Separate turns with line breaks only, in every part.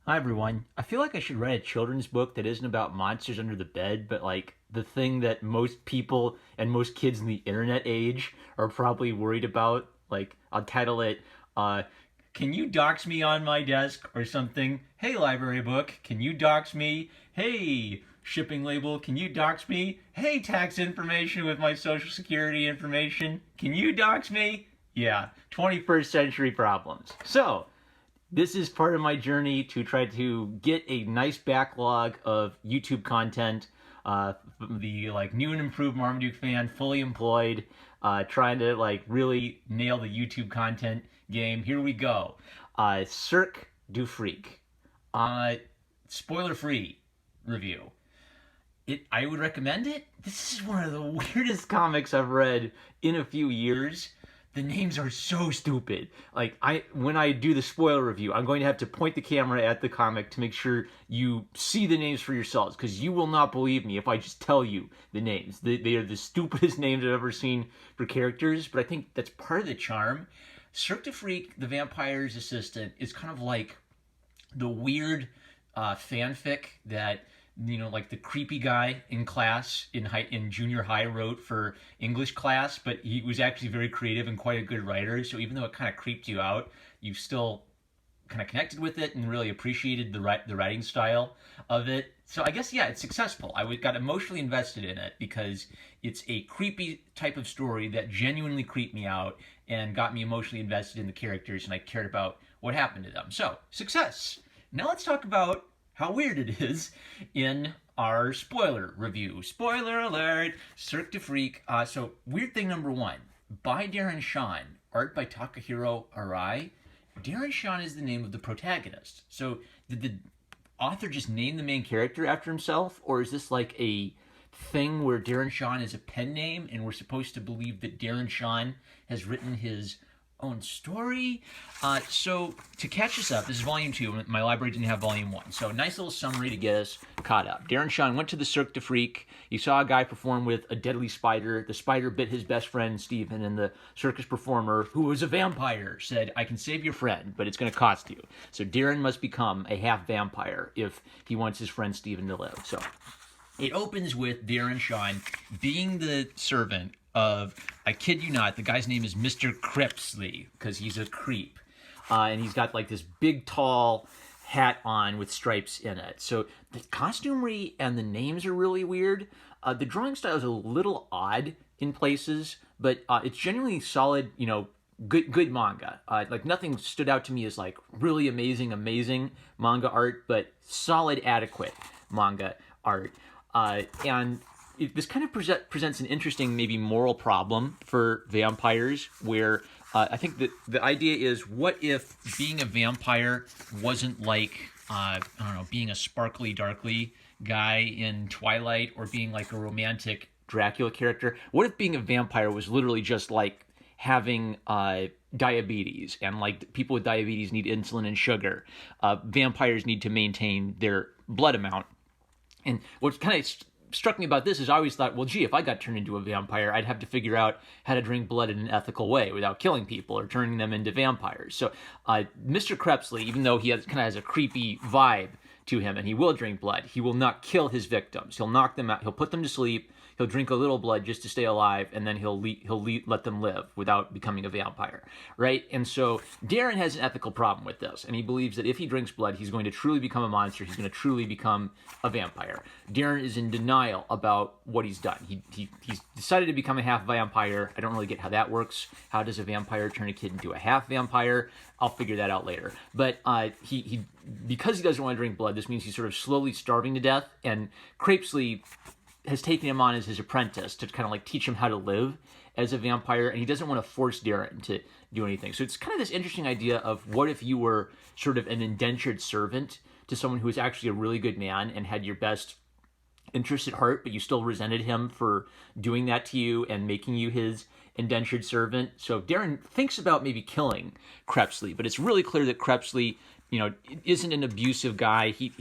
Hi everyone. I feel like I should write a children's book that isn't about monsters under the bed, but like the thing that most people and most kids in the internet age are probably worried about. Like I'll title it Can you dox me on my desk or something? Hey library book, can you dox me? Hey shipping label, can you dox me? Hey tax information with my social security information, can you dox me? Yeah, 21st century problems. So, this is part of my journey to try to get a nice backlog of YouTube content. The like new and improved Marmaduke fan, fully employed, trying to like really nail the YouTube content game. Here we go. Cirque du Freak. Spoiler free review. I would recommend it. This is one of the weirdest comics I've read in a few years. The names are so stupid. Like when I do the spoiler review, I'm going to have to point the camera at the comic to make sure you see the names for yourselves, because you will not believe me if I just tell you the names. They are the stupidest names I've ever seen for characters, but I think that's part of the charm. Cirque du Freak, the vampire's assistant, is kind of like the weird fanfic that like the creepy guy in class in junior high wrote for English class, but he was actually very creative and quite a good writer. So even though it kind of creeped you out, you still kind of connected with it and really appreciated the writing style of it. So I guess, yeah, it's successful. Got emotionally invested in it because it's a creepy type of story that genuinely creeped me out and got me emotionally invested in the characters, and I cared about what happened to them. So, success. Now let's talk about how weird it is in our spoiler review. Spoiler alert, Cirque du Freak. So, weird thing number one, by Darren Shan, art by Takahiro Arai. Darren Shan is the name of the protagonist. So, did the author just name the main character after himself, or is this like a thing where Darren Shan is a pen name and we're supposed to believe that Darren Shan has written his own story? So to catch us up, this is volume 2. My library didn't have volume 1. So nice little summary to get us caught up. Darren Shan went to the Cirque du Freak. He saw a guy perform with a deadly spider. The spider bit his best friend, Stephen, and the circus performer, who was a vampire, said, "I can save your friend, but it's going to cost you." So Darren must become a half vampire if he wants his friend Stephen to live. So it opens with Darren Shan being the servant of, I kid you not, the guy's name is Mr. Crepsley, because he's a creep. And he's got like this big, tall hat on with stripes in it. So the costumery and the names are really weird. The drawing style is a little odd in places, but it's genuinely solid, good manga. Like nothing stood out to me as like really amazing manga art, but solid, adequate manga art. And this kind of presents an interesting, maybe moral problem for vampires, where I think that the idea is, what if being a vampire wasn't like, being a sparkly, darkly guy in Twilight, or being like a romantic Dracula character? What if being a vampire was literally just like having diabetes, and like people with diabetes need insulin and sugar? Vampires need to maintain their blood amount. And what's kind of struck me about this is I always thought, well, gee, if I got turned into a vampire, I'd have to figure out how to drink blood in an ethical way without killing people or turning them into vampires. So Mr. Crepsley, even though he kind of has a creepy vibe to him and he will drink blood, he will not kill his victims. He'll knock them out. He'll put them to sleep. He'll drink a little blood just to stay alive, and then he'll let them live without becoming a vampire, right? And so Darren has an ethical problem with this, and he believes that if he drinks blood, he's going to truly become a monster. He's going to truly become a vampire. Darren is in denial about what he's done. He's decided to become a half vampire. I don't really get how that works. How does a vampire turn a kid into a half vampire? I'll figure that out later. But he because he doesn't want to drink blood, this means he's sort of slowly starving to death, and Crepsley has taken him on as his apprentice to kind of like teach him how to live as a vampire, and he doesn't want to force Darren to do anything. So it's kind of this interesting idea of, what if you were sort of an indentured servant to someone who was actually a really good man and had your best interest at heart, but you still resented him for doing that to you and making you his indentured servant. So Darren thinks about maybe killing Crepsley, but it's really clear that Crepsley, isn't an abusive guy. He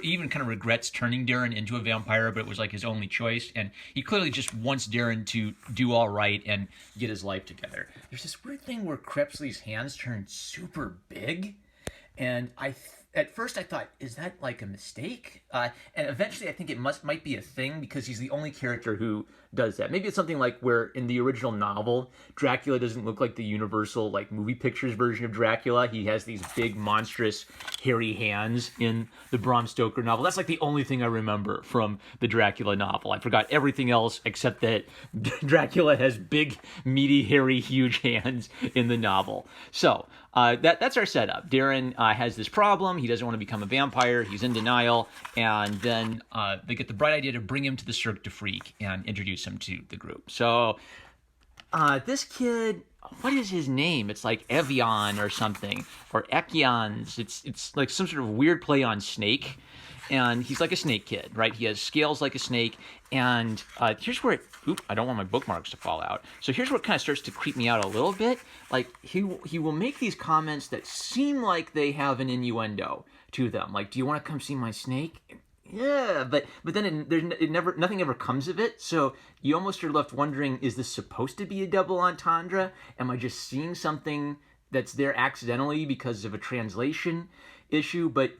even kind of regrets turning Darren into a vampire, but it was like his only choice, and he clearly just wants Darren to do all right and get his life together. There's this weird thing where Crepsley's hands turn super big, And at first I thought, is that like a mistake? And eventually I think it might be a thing because he's the only character who does that. Maybe it's something like where in the original novel, Dracula doesn't look like the Universal like movie pictures version of Dracula. He has these big, monstrous, hairy hands in the Bram Stoker novel. That's like the only thing I remember from the Dracula novel. I forgot everything else except that Dracula has big, meaty, hairy, huge hands in the novel. So that's our setup. Darren has this problem. He doesn't want to become a vampire. He's in denial. And then they get the bright idea to bring him to the Cirque du Freak and introduce him to the group. So this kid, what is his name? It's like Evian or something, or Ekians. It's like some sort of weird play on snake. And he's like a snake kid, right? He has scales like a snake. And here's where I don't want my bookmarks to fall out. So here's what kind of starts to creep me out a little bit. Like he will make these comments that seem like they have an innuendo to them. Like, do you want to come see my snake? Yeah, but then nothing ever comes of it. So you almost are left wondering, is this supposed to be a double entendre? Am I just seeing something that's there accidentally because of a translation issue? But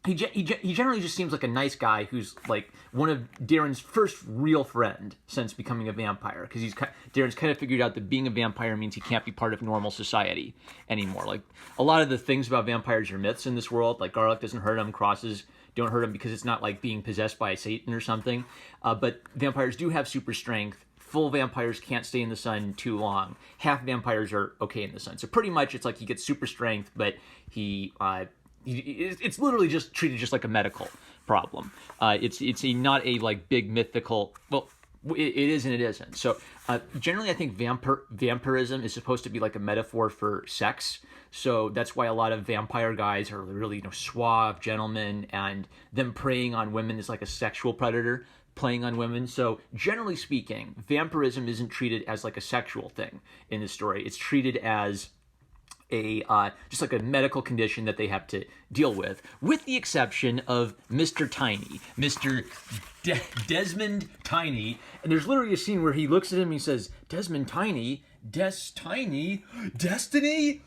he generally just seems like a nice guy who's like one of Darren's first real friend since becoming a vampire, because Darren's kind of figured out that being a vampire means he can't be part of normal society anymore. Like a lot of the things about vampires are myths in this world, like garlic doesn't hurt him, crosses don't hurt him because it's not like being possessed by Satan or something. But vampires do have super strength. Full vampires can't stay in the sun too long. Half vampires are okay in the sun. So pretty much it's like he gets super strength, but it's literally just treated just like a medical problem. It's not a like big mythical. Well, it is and it isn't. So generally, I think vampirism is supposed to be like a metaphor for sex. So that's why a lot of vampire guys are really suave gentlemen, and them preying on women is like a sexual predator playing on women. So generally speaking, vampirism isn't treated as like a sexual thing in the story. It's treated as just like a medical condition that they have to deal with the exception of Mr. Tiny, Mr. Desmond Tiny. And there's literally a scene where he looks at him and he says, Desmond Tiny, Tiny, Destiny,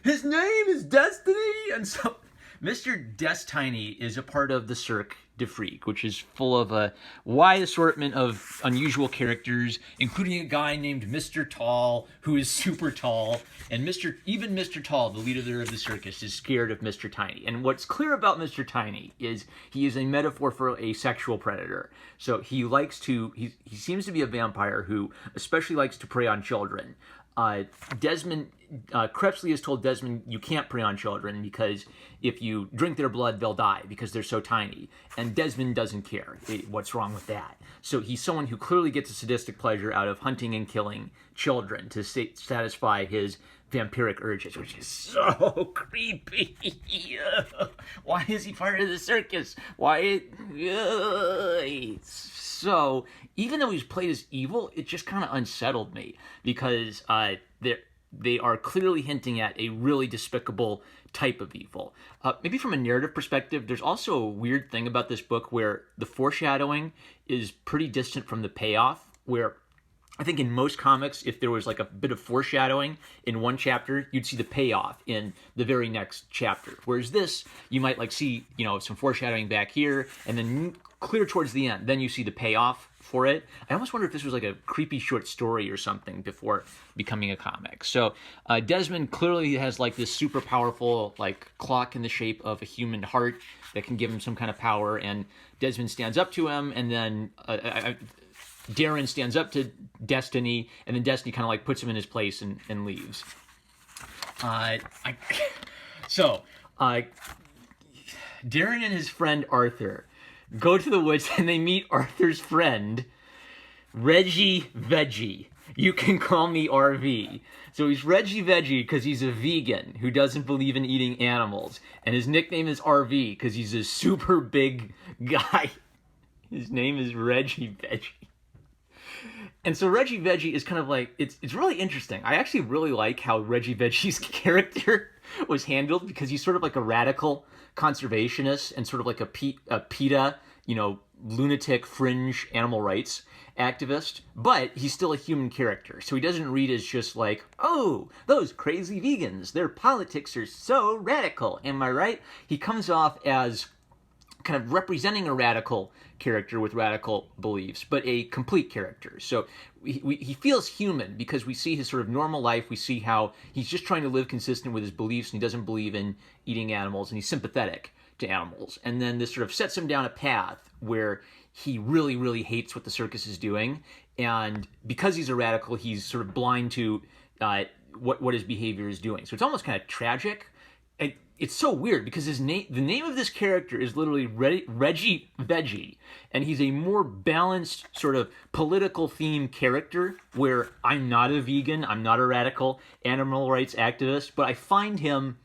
his name is Destiny. And so Mr. Tiny is a part of the Cirque du Freak, which is full of a wide assortment of unusual characters, including a guy named Mr. Tall, who is super tall, and even Mr. Tall, the leader of the circus, is scared of Mr. Tiny. And what's clear about Mr. Tiny is he is a metaphor for a sexual predator. So he seems to be a vampire who especially likes to prey on children. Krebsley has told Desmond, you can't prey on children because if you drink their blood, they'll die because they're so tiny. And Desmond doesn't care. What's wrong with that? So he's someone who clearly gets a sadistic pleasure out of hunting and killing children to satisfy his vampiric urges, which is so creepy. Why is he part of the circus? So even though he's played as evil, it just kind of unsettled me because they are clearly hinting at a really despicable type of evil. Maybe from a narrative perspective, there's also a weird thing about this book where the foreshadowing is pretty distant from the payoff, where I think in most comics, if there was like a bit of foreshadowing in one chapter, you'd see the payoff in the very next chapter. Whereas this, you might like see, some foreshadowing back here, and then clear towards the end, then you see the payoff for it. I almost wonder if this was like a creepy short story or something before becoming a comic. So Desmond clearly has like this super powerful like clock in the shape of a human heart that can give him some kind of power, and Desmond stands up to him, and then Darren stands up to Destiny, and then Destiny kind of like puts him in his place and leaves. Darren and his friend Arthur go to the woods, and they meet Arthur's friend, Reggie Veggie. You can call me RV. So he's Reggie Veggie because he's a vegan who doesn't believe in eating animals. And his nickname is RV because he's a super big guy. His name is Reggie Veggie. And so Reggie Veggie is kind of like, it's really interesting. I actually really like how Reggie Veggie's character was handled because he's sort of like a radical conservationist and sort of like a PETA, lunatic fringe animal rights. activist, but he's still a human character. So he doesn't read as just like, oh, those crazy vegans, their politics are so radical. Am I right? He comes off as kind of representing a radical character with radical beliefs, but a complete character. So he feels human because we see his sort of normal life. We see how he's just trying to live consistent with his beliefs, and he doesn't believe in eating animals, and he's sympathetic to animals. And then this sort of sets him down a path where he really, really hates what the circus is doing. And because he's a radical, he's sort of blind to what his behavior is doing. So it's almost kind of tragic. It's so weird because the name of this character is literally Reggie Veggie, and he's a more balanced sort of political theme character where I'm not a vegan, I'm not a radical animal rights activist, but I find him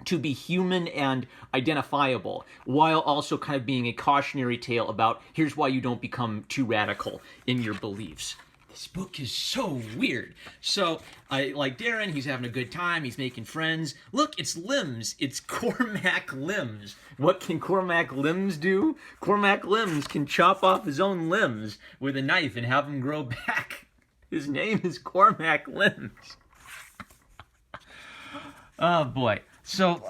to be human and identifiable, while also kind of being a cautionary tale about here's why you don't become too radical in your beliefs. This book is so weird. So, like Darren, he's having a good time. He's making friends. Look, it's limbs. It's Cormac Limbs. What can Cormac Limbs do? Cormac Limbs can chop off his own limbs with a knife and have them grow back. His name is Cormac Limbs. Oh, boy. So,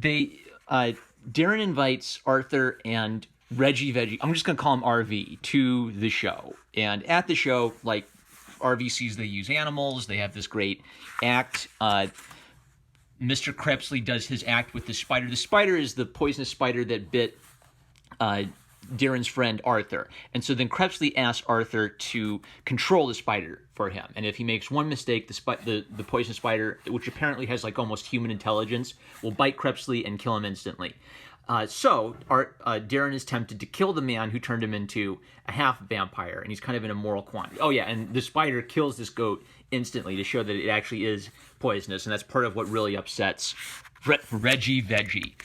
Darren invites Arthur and Reggie Veggie, I'm just going to call him RV, to the show. And at the show, like, RV sees they use animals. They have this great act. Mr. Krebsley does his act with the spider. The spider is the poisonous spider that bit Darren's friend Arthur. And so then Krebsley asks Arthur to control the spider for him. And if he makes one mistake, the poisonous spider, which apparently has like almost human intelligence, will bite Krebsley and kill him instantly. So Darren is tempted to kill the man who turned him into a half vampire, and he's kind of in a moral quandary. Oh yeah, and the spider kills this goat instantly to show that it actually is poisonous, and that's part of what really upsets Reggie Veggie.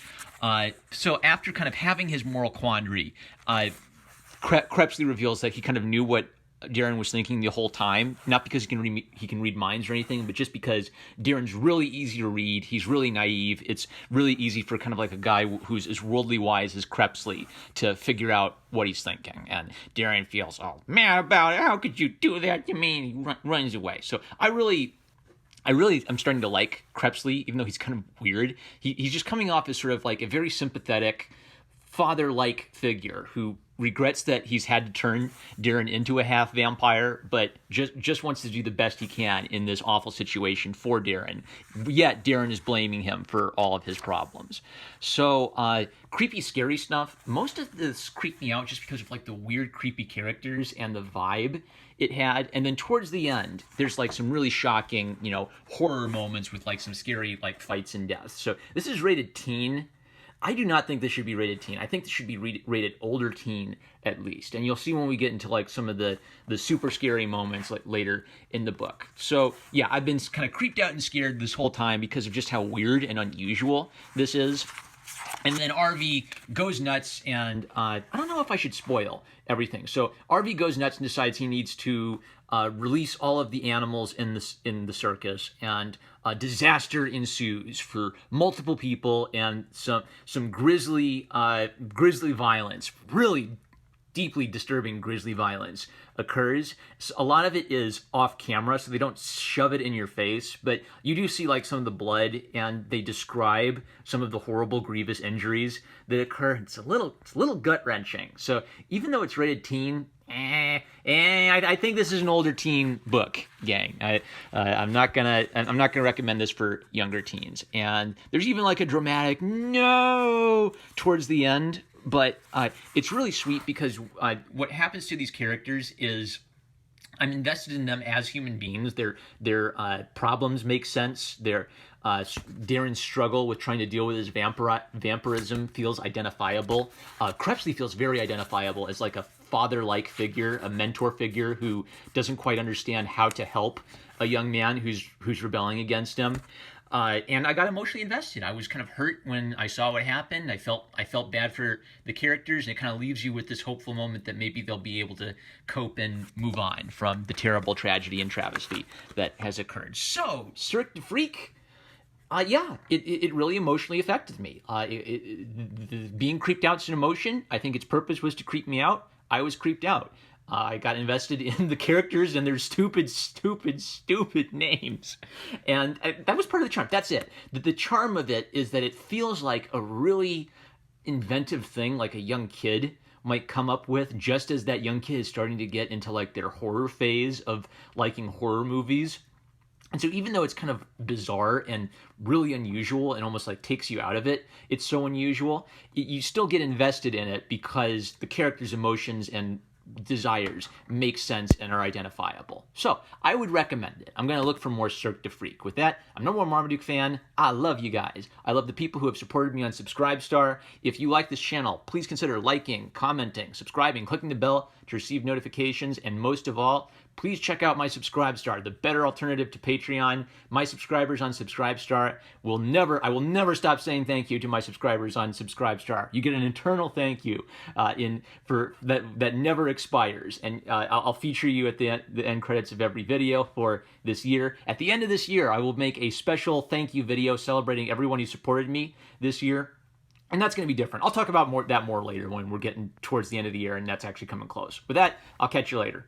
So after kind of having his moral quandary, Krebsley reveals that he kind of knew what Darren was thinking the whole time, not because he can read minds or anything, but just because Darren's really easy to read. He's really naive. It's really easy for kind of like a guy who's as worldly wise as Krebsley to figure out what he's thinking. And Darren feels all mad about it. How could you do that to me? And he runs away. So I really am starting to like Krebsley, even though he's kind of weird. He's just coming off as sort of like a very sympathetic, father-like figure who regrets that he's had to turn Darren into a half vampire, but just wants to do the best he can in this awful situation for Darren. Yet Darren is blaming him for all of his problems. So creepy, scary stuff. Most of this creeped me out just because of like the weird, creepy characters and the vibe it had. And then towards the end, there's like some really shocking, horror moments with like some scary like fights and deaths. So this is rated teen. I do not think this should be rated teen. I think this should be rated older teen at least. And you'll see when we get into like some of the super scary moments like later in the book. So yeah, I've been kind of creeped out and scared this whole time because of just how weird and unusual this is. And then RV goes nuts, and I don't know if I should spoil everything. So RV goes nuts and decides he needs to release all of the animals in the circus, and disaster ensues for multiple people, and some grisly violence, really deeply disturbing grisly violence occurs. So a lot of it is off camera, so they don't shove it in your face, but you do see like some of the blood, and they describe some of the horrible, grievous injuries that occur. It's a little gut-wrenching. So even though it's rated teen, I think this is an older teen book, gang. I'm not gonna recommend this for younger teens. And there's even like a dramatic no towards the end. But it's really sweet because what happens to these characters is I'm invested in them as human beings. Their problems make sense. Darren's struggle with trying to deal with his vampirism feels identifiable. Krebsley feels very identifiable as like a father-like figure, a mentor figure who doesn't quite understand how to help a young man who's rebelling against him. And I got emotionally invested. I was kind of hurt when I saw what happened. I felt bad for the characters, and it kind of leaves you with this hopeful moment that maybe they'll be able to cope and move on from the terrible tragedy and travesty that has occurred. So, Cirque du Freak, it really emotionally affected me. Being creeped out is an emotion. I think its purpose was to creep me out. I was creeped out. I got invested in the characters and their stupid, stupid, stupid names. And that was part of the charm. That's it. The charm of it is that it feels like a really inventive thing, like a young kid might come up with, just as that young kid is starting to get into like their horror phase of liking horror movies. And so even though it's kind of bizarre and really unusual and almost like takes you out of it, it's so unusual, you still get invested in it because the character's emotions and desires make sense and are identifiable. So I would recommend it. I'm going to look for more Cirque du Freak. With that, I'm number one Marmaduke fan. I love you guys. I love the people who have supported me on Subscribestar. If you like this channel, please consider liking, commenting, subscribing, clicking the bell to receive notifications, and most of all, please check out my Subscribestar, the better alternative to Patreon. My subscribers on Subscribestar I will never stop saying thank you to my subscribers on Subscribestar. You get an eternal thank you for that never expires, and I'll feature you at the end credits of every video for this year. At the end of this year, I will make a special thank you video celebrating everyone who supported me this year. And that's going to be different. I'll talk about that more later when we're getting towards the end of the year and that's actually coming close. With that, I'll catch you later.